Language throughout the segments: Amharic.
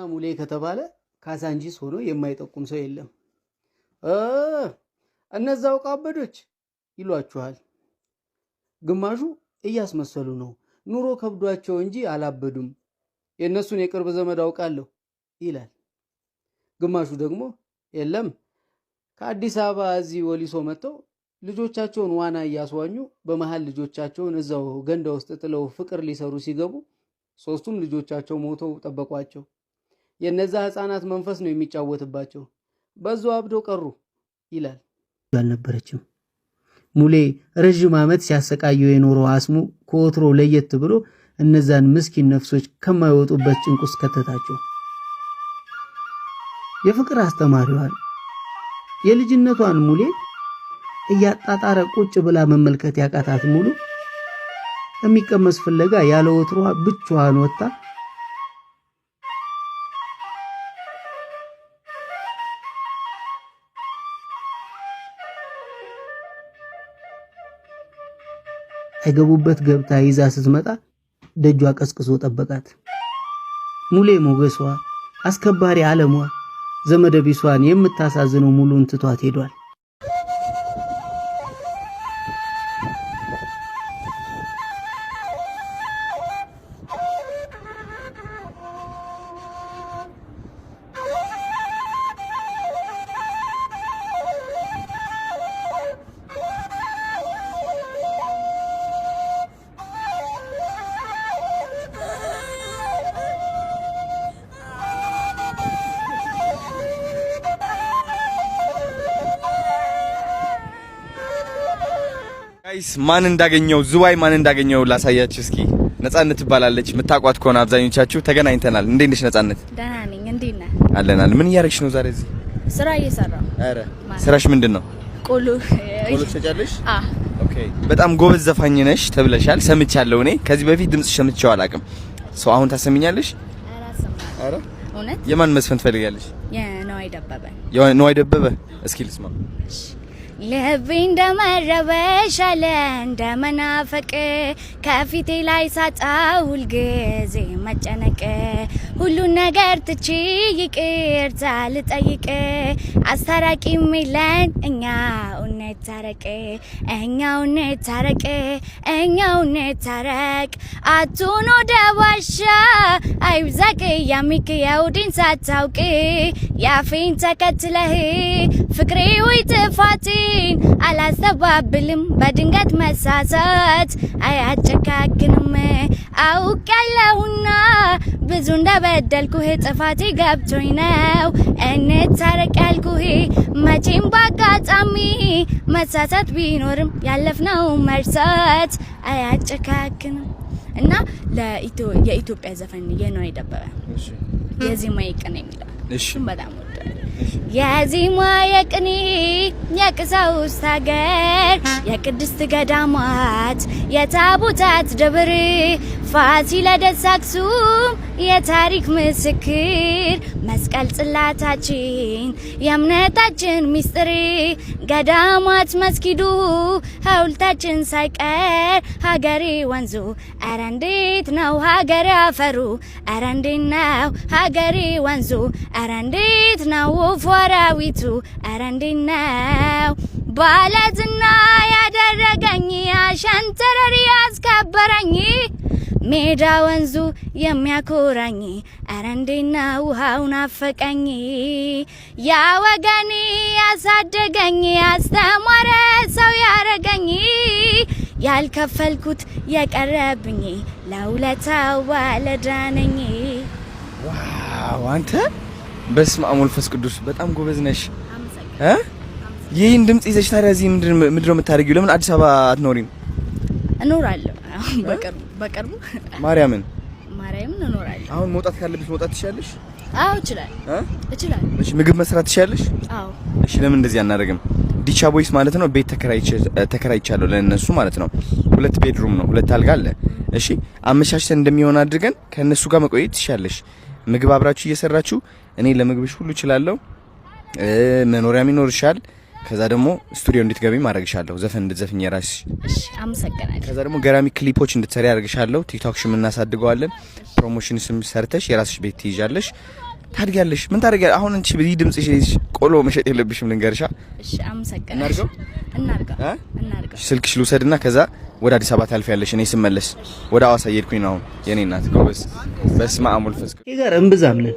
ሙሌ ከተባለ ካሳንጂስ ሆኖ የማይጠቁም ሰው የለም። እነዛው ቃበዶች ይሏችኋል። ግማሹ እያስመሰሉ ነው፣ ኑሮ ከብዷቸው እንጂ አላበዱም፣ የእነሱን የቅርብ ዘመድ አውቃለሁ ይላል። ግማሹ ደግሞ የለም ከአዲስ አበባ እዚህ ወሊሶ መጥተው ልጆቻቸውን ዋና እያስዋኙ በመሃል ልጆቻቸውን እዛው ገንዳ ውስጥ ጥለው ፍቅር ሊሰሩ ሲገቡ ሶስቱም ልጆቻቸው ሞተው ጠበቋቸው። የነዛ ህፃናት መንፈስ ነው የሚጫወትባቸው፣ በዛው አብደው ቀሩ ይላል። አልነበረችም። ሙሌ ረጅም ዓመት ሲያሰቃየው የኖረው አስሙ ከወትሮ ለየት ብሎ እነዛን ምስኪን ነፍሶች ከማይወጡበት ጭንቅ ውስጥ ከተታቸው። የፍቅር አስተማሪዋን የልጅነቷን ሙሌ እያጣጣረ ቁጭ ብላ መመልከት ያቃታት ሙሉ የሚቀመስ ፍለጋ ያለ ወትሯ ብቻዋን ወጣ አይገቡበት ገብታ ይዛ ስትመጣ ደጇ ቀስቅሶ ጠበቃት። ሙሌ ሞገሷ፣ አስከባሪ ዓለሟ፣ ዘመደ ቢሷን የምታሳዝነው ሙሉን ትቷት ሄዷል። ማን እንዳገኘው ዝዋይ ማን እንዳገኘው ላሳያችሁ እስኪ። ነጻነት ትባላለች። መታቋት ከሆነ አብዛኞቻችሁ ተገናኝተናል። እንዴት ነሽ ነጻነት? ደህና ነኝ። እንዴት ነህ? አለን። ምን እያደረግሽ ነው ዛሬ እዚህ? ስራ እየሰራሁ። አረ ስራሽ ምንድነው? ቆሎ ትሸጫለሽ? ኦኬ። በጣም ጎበዝ ዘፋኝ ነሽ ተብለሻል፣ ሰምቻለሁ። እኔ ከዚህ በፊት ድምጽሽ ሰምቼው አላውቅም። ሰው አሁን ታሰሚኛለሽ? አረ እውነት? የማን መስፈን ትፈልጋለሽ? የነዋይ ደበበ። የነዋይ ደበበ። እስኪ ልስማ። ልቤ እንደመረበሽ አለ እንደመናፈቅ ከፊቴ ላይ ሳጣው ሁልጊዜ መጨነቅ ሁሉን ነገር ትቼ ይቅርታ ልጠይቅ አስታራቂ ሚለን እኛው እንታረቅ እኛው እንታረቅ አቱን ወደ ባሻ አይብዛቅ ያሚክ የውዲን ሳታውቅ ያፌን ተከትለህ ፍቅሬ ወይ ጥፋቴ አላስተባብልም በድንገት መሳሳት አያጨካክንም አውቃለሁና ብዙ እንደበደልኩህ ጥፋቴ ገብቶኝ ነው እንታረቅ ያልኩህ መቼም ባጋጣሚ መሳሳት ቢኖርም ያለፍነው መርሳት አያጨካክንም እና የኢትዮጵያ ዘፈን የነዋይ ደበበ የዜማዬ ቅኔ የሚለው እሺም በጣም ወዳለሁ። የዜማ የቅኔ የቀሳውስት ሀገር የቅድስት ገዳማት የታቦታት ደብር ፋሲለደስ አክሱም የታሪክ ምስክር መስቀል ጽላታችን የእምነታችን ሚስጥር ገዳማት መስጊዱ ሐውልታችን ሳይቀር ሀገሬ ወንዙ ኧረ እንዴት ነው ሀገሬ አፈሩ ኧረ እንዴት ነው ሀገሬ ወንዙ ኧረ እንዴት ነው ፎራዊቱ ኧረ እንዴት ነው ባለዝና ያደረገኝ አሸንተረሪ ያስከበረኝ ሜዳ ወንዙ የሚያኮራኝ ኧረ እንዴት ነው ውሃው ናፈቀኝ ያ ወገኔ ያሳደገኝ ያስተማረ ሰው ያረገኝ ያልከፈልኩት የቀረብኝ ለውለታው ባለዳነኝ። ዋው አንተ በስመ አብ ወመንፈስ ቅዱስ በጣም ጎበዝ ነሽ። ይሄን ድምጽ ይዘሽ ታዲያ እዚህ ምንድነው የምታደርጊው? ለምን አዲስ አበባ አትኖሪም? እኖራለሁ በቅርቡ ማርያምን እኖራለሁ። አሁን መውጣት ካለብሽ መውጣት ትችያለሽ? አዎ እችላለሁ። እሺ ምግብ መስራት ትችያለሽ? አዎ። እሺ ለምን እንደዚህ አናደርግም? ዲቻ ቦይስ ማለት ነው ቤት ተከራይቻለሁ ለነሱ ማለት ነው። 2 ቤድሩም ነው፣ 2 አልጋ አለ። እሺ አመቻችተን እንደሚሆን አድርገን ከነሱ ጋር መቆየት ትችያለሽ። ምግብ አብራችሁ እየሰራችሁ እኔ ለምግብሽ ሁሉ እችላለሁ። መኖሪያም ይኖርሻል። ከዛ ደግሞ ስቱዲዮ እንድትገቢ ማድረግሻለሁ። ዘፈን እንድትዘፍኝ የራስሽ። እሺ አመሰግናለሁ። ከዛ ደግሞ ገራሚ ክሊፖች እንድትሰሪ አድርግሻለሁ። ቲክቶክሽም እናሳድገዋለን። ፕሮሞሽንስም ሰርተሽ የራስሽ ቤት ትይዣለሽ። ታድጊያለሽ። ምን ታደርጊያለሽ? አሁን አንቺ በዚህ ድምጽሽ ቆሎ መሸጥ የለብሽም ልንገርሻ። እሺ አመሰግናለሁ። እናርገው። ስልክሽ ልውሰድና ከዛ ወደ አዲስ አበባ ታልፊያለሽ። እኔ ስመለስ ወደ ሐዋሳ እየሄድኩኝ ነው። የኔ እናት ጎበዝ። በስመ አብ ወልፈስ ጋር እምብዛም ነን።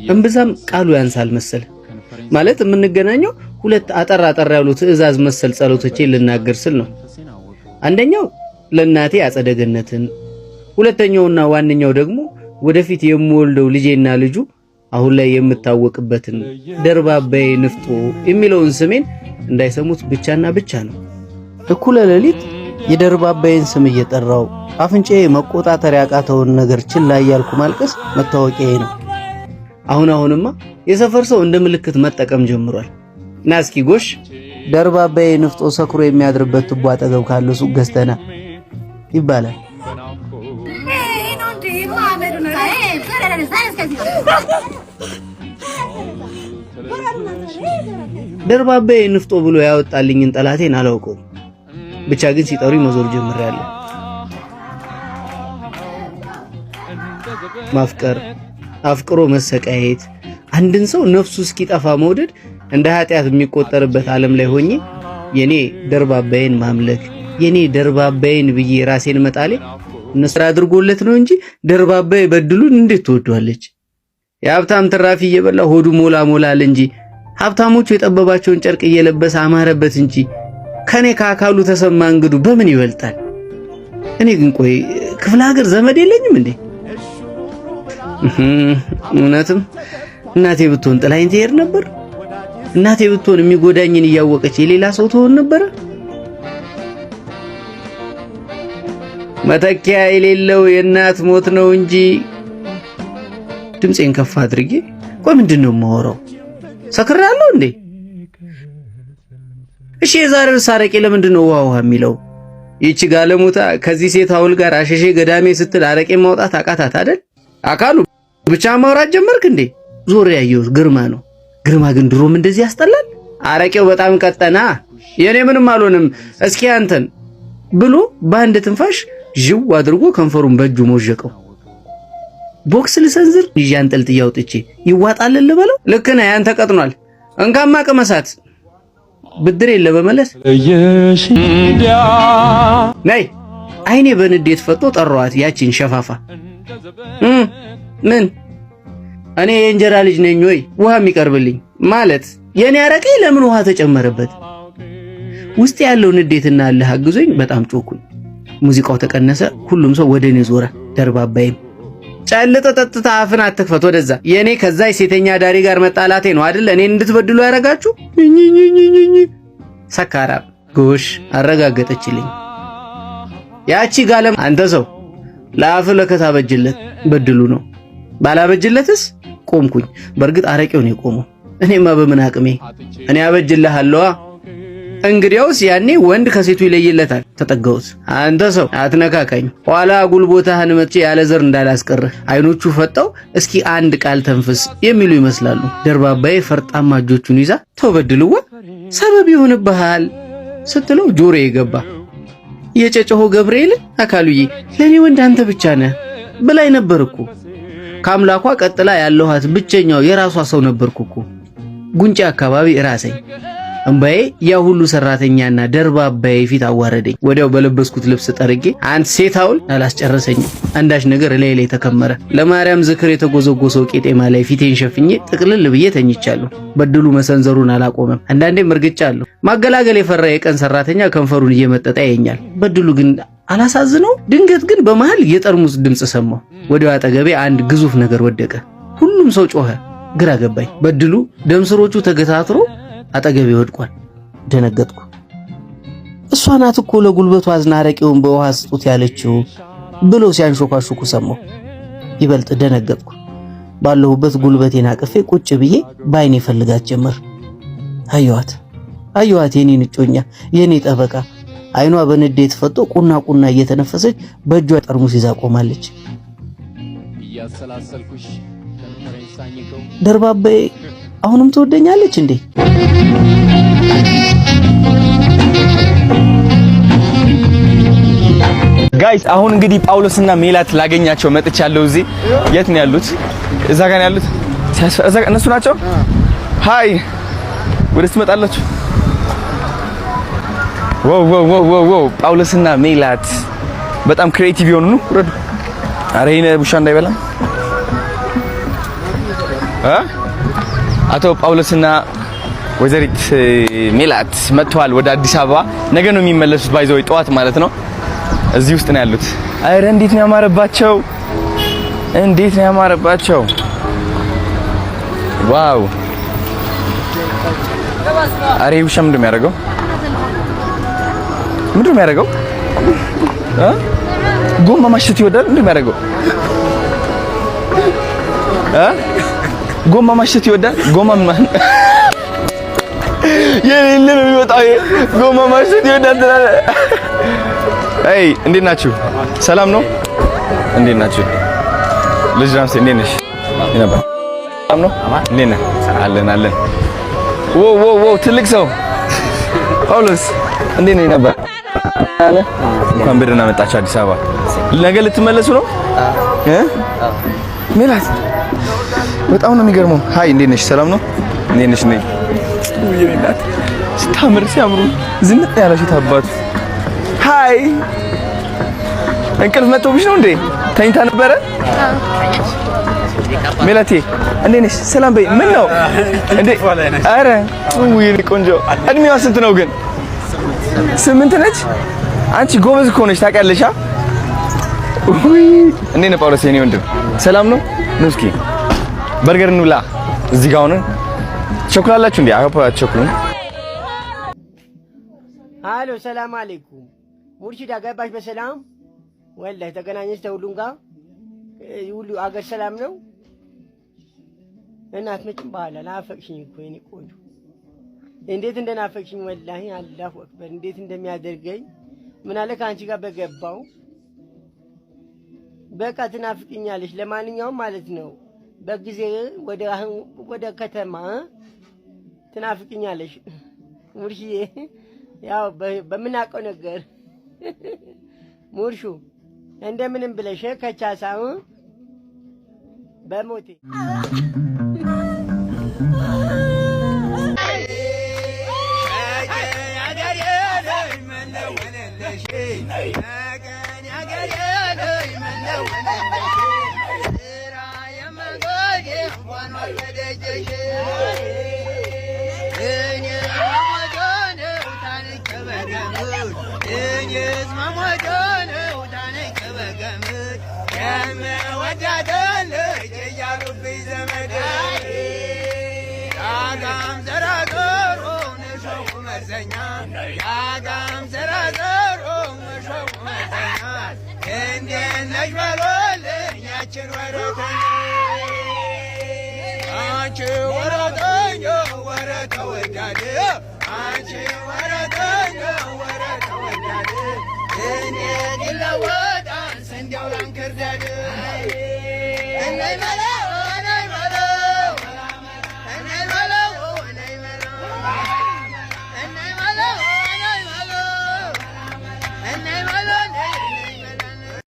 እምብዛም ቃሉ ያንሳል መሰል ማለት የምንገናኘው ሁለት አጠር ያሉ ትዕዛዝ መሰል ጸሎቶቼን ልናገር ስል ነው። አንደኛው ለእናቴ አጸደ ገነትን፣ ሁለተኛውና ዋነኛው ደግሞ ወደፊት የምወልደው ልጄና ልጁ አሁን ላይ የምታወቅበትን ደርባባዬ ንፍጦ የሚለውን ስሜን እንዳይሰሙት ብቻና ብቻ ነው። እኩለ ሌሊት የደርባባዬን ስም እየጠራው አፍንጫዬ መቆጣጠር ያቃተውን ነገር ችላ እያልኩ ማልቀስ መታወቂያዬ ነው። አሁንማ የሰፈር ሰው እንደ ምልክት መጠቀም ጀምሯል። ና እስኪ ጎሽ ደርባባዬ ንፍጦ ሰክሮ የሚያድርበት ቱቦ አጠገብ ካለው ሱቅ ገዝተና ይባላል። ደርባባዬ ንፍጦ ብሎ ያወጣልኝን ጠላቴን አላውቀውም። ብቻ ግን ሲጠሩኝ መዞር ጀምሬያለሁ። ማፍቀር፣ አፍቅሮ መሰቃየት፣ አንድን ሰው ነፍሱ እስኪጠፋ መውደድ እንደ ኃጢአት የሚቆጠርበት ዓለም ላይ ሆኜ የኔ ደርባባዬን ማምለክ የኔ ደርባባዬን ብዬ ራሴን መጣሌ እነሱ አድርጎለት ነው እንጂ ደርባባዬ በድሉን እንዴት ትወዷለች? የሀብታም ትራፊ እየበላ ሆዱ ሞላ ሞላል እንጂ ሀብታሞቹ የጠበባቸውን ጨርቅ እየለበሰ አማረበት እንጂ ከኔ ከአካሉ ተሰማ እንግዱ በምን ይበልጣል? እኔ ግን ቆይ ክፍለ ሀገር ዘመድ የለኝም እንዴ? እውነትም እናቴ ብትሆን ጥላይን ትሄድ ነበር? እናቴ ብትሆን የሚጎዳኝን እያወቀች የሌላ ሰው ትሆን ነበር? መተኪያ የሌለው የእናት ሞት ነው እንጂ። ድምጼን ከፍ አድርጌ ቆይ ምንድነው የማወራው? ሰክራለሁ እንዴ? እሺ የዛሬው ሳረቄ ለምንድነው ውሃ የሚለው? ይቺ ጋለሞታ ከዚህ ሴት አውል ጋር አሸሼ ገዳሜ ስትል አረቄ ማውጣት አቃታት አይደል? አካሉ ብቻ ማውራት ጀመርክ እንዴ? ዞር ያየሁት ግርማ ነው። ግርማ ግን ድሮም እንደዚህ ያስጠላል። አረቄው በጣም ቀጠና። የኔ ምንም አልሆንም እስኪ አንተን ብሎ በአንድ ትንፋሽ ጅው አድርጎ ከንፈሩን በእጁ ሞጀቀው። ቦክስ ልሰንዝር ይያንጠልጥ ያውጥቼ ይዋጣል ልበለው። ልክ ነህ ያንተ ቀጥኗል። እንካማ ቅመሳት ብድሬን ለመመለስ ነይ። አይኔ በንዴት ፈጦ ጠራዋት ያቺን ሸፋፋ። ምን እኔ የእንጀራ ልጅ ነኝ ወይ ውሃ የሚቀርብልኝ ማለት? የኔ አረቄ ለምን ውሃ ተጨመረበት? ውስጥ ያለው ንዴትና አለህ አግዞኝ በጣም ጮኩኝ። ሙዚቃው ተቀነሰ። ሁሉም ሰው ወደኔ ዞረ። ደርባባዬም ጨልጠ ጠጥታ አፍን አትክፈት ወደዛ። የኔ ከዛ ሴተኛ ዳሪ ጋር መጣላቴ ነው አይደል እኔን እንድትበድሉ ያረጋችሁ? ሰካራም ጎሽ አረጋገጠችልኝ ያቺ ጋለም። አንተ ሰው ለአፍ ለከታ በጅለት በድሉ ነው። ባላበጅለትስ ቆምኩኝ። በርግጥ አረቄው ነው የቆመው። እኔማ በምን አቅሜ እኔ አበጅልሃለዋ። እንግዲያውስ ያኔ ወንድ ከሴቱ ይለይለታል። ተጠጋሁት። አንተ ሰው አትነካካኝ፣ ኋላ ጉልቦታህን መጥቼ ያለ ዘር እንዳላስቀርህ። አይኖቹ ፈጣው እስኪ አንድ ቃል ተንፍስ የሚሉ ይመስላሉ። ደርባባዬ ፈርጣማ እጆቹን ይዛ ተበድልዋ ሰበብ ይሆንብሃል ስትለው ጆሮዬ ገባ። የጨጨሆ ገብርኤል አካሉዬ ለኔ ወንድ አንተ ብቻ ነህ ብላይ ነበርኩ። ከአምላኳ ቀጥላ ያለኋት ብቸኛው የራሷ ሰው ነበርኩ። ጉንጬ አካባቢ ራሰኝ። እንባዬ ያ ሁሉ ሰራተኛና ደርባባዬ ፊት አዋረደኝ። ወዲያው በለበስኩት ልብስ ጠርጌ አንተ ሴት አውል አላስጨረሰኝም። አንዳች ነገር ላይ ተከመረ። ለማርያም ዝክር የተጎዘጎሰው ቄጤማ ላይ ፊቴን ሸፍኜ ጥቅልል ብዬ ተኝቻለሁ። በድሉ መሰንዘሩን አላቆመም። አንዳንዴም እርግጫለሁ። ማገላገል የፈራ የቀን ሰራተኛ ከንፈሩን እየመጠጠ ያየኛል። በድሉ ግን አላሳዝነው። ድንገት ግን በመሃል የጠርሙስ ድምጽ ሰማሁ። ወዲያው አጠገቤ አንድ ግዙፍ ነገር ወደቀ። ሁሉም ሰው ጮኸ። ግራ ገባኝ። በድሉ ደምስሮቹ ተገታትሮ አጠገቤ ወድቋል። ደነገጥኩ። እሷ ናት እኮ ለጉልበቱ አዝና አረቄውን በውሃ ስጡት ያለችው ብሎ ሲያንሾካሹኩ ሰማሁ። ይበልጥ ደነገጥኩ። ባለሁበት ጉልበቴን አቅፌ ቁጭ ብዬ ባይኔ ፈልጋት ጀመር። አየኋት የኔን እጮኛ፣ የኔ ጠበቃ። አይኗ በንዴት ፈጦ ቁና እየተነፈሰች በእጇ ጠርሙስ ይዛ ቆማለች። ደርባባዬ አሁንም ትወደኛለች እንዴ? ጋይስ አሁን እንግዲህ ጳውሎስና ሜላት ላገኛቸው መጥቻለሁ። እዚህ የት ነው ያሉት? እዛ ጋር ነው ያሉት። እዛ እነሱ ናቸው። ሃይ ወደስ ትመጣላችሁ። ዋው ጳውሎስና ሜላት በጣም ክሬቲቭ የሆኑ ነው። ረዱ አረ ይሄን ቡሻ እንዳይበላ አቶ ጳውሎስና ወይዘሪት ሜላት መጥተዋል ወደ አዲስ አበባ። ነገ ነው የሚመለሱት። ባይዘው ጠዋት ማለት ነው። እዚህ ውስጥ ነው ያሉት። አረ እንዴት ነው ያማረባቸው! እንዴት ነው ያማረባቸው! ዋው! አረ ውሻ ምንድን ነው የሚያደርገው? ምንድን ነው የሚያደርገው? ጎማ ማሸት ይወዳል። ምንድን ነው የሚያደርገው? ጎማ ማሸት ይወዳል። ጎማ ምን የሌለ ነው የሚወጣው። ጎማ ማሸት ይወዳል ትላለህ። አይ እንዴት ናችሁ? ሰላም ነው? እንዴት ናችሁ? ልጅ ራምሴ እንዴት ነሽ? ይነባ ሰላም ነው? እንዴት ነህ? አለን። ዎ ትልቅ ሰው ጳውሎስ እንዴት ነህ? ነበር አለ። እንኳን በደህና መጣችሁ አዲስ አበባ። ነገ ልትመለሱ ነው? ሜላት በጣም ነው የሚገርመው። ሃይ እንዴት ነሽ? ሰላም ነው? እንዴት ነሽ? ነኝ ሜላት ስታምር ሲያምሩ ዝንጥ ያለሽ ታባቱ። ሃይ እንቅልፍ መጥቶብሽ ነው እንዴ? ተኝታ ነበረ? ሜላቴ እንዴት ነሽ? ሰላም በይ። ምን ነው እንዴ? አረ ውይ ቆንጆ። እድሜዋ ስንት ነው ግን? 8 ነች። አንቺ ጎበዝ እኮ ነሽ ታውቂያለሽ። ውይ እንዴት ነው ጳውሎስ የኔ ወንድም? ሰላም ነው? ነው እስኪ በርገር እንብላ። እዚህ ጋር ሆነን ቸኩላላችሁ እንዴ? አውቃ ቸኩሉ። ሃሎ ሰላም አለይኩም። ሙርሺዳ ገባሽ በሰላም? ወላሂ ተገናኘሽ ተሁሉም ጋር ሁሉ አገር ሰላም ነው? እናት መጭም በኋላ ናፈቅሽኝ እኮ የኔ ቆንጆ። እንዴት እንደናፈቅሽኝ ወላሂ አላሁ አክበር። እንዴት እንደሚያደርገኝ ምን አለ ከአንቺ ጋር በገባው። በቃ ትናፍቅኛለሽ። ለማንኛውም ማለት ነው በጊዜ ወደ ከተማ ትናፍቅኛለሽ ሙርሺዬ። ያው በምናውቀው ነገር ሙርሹ እንደምንም ብለሽ ከቻሳው በሞቴ What?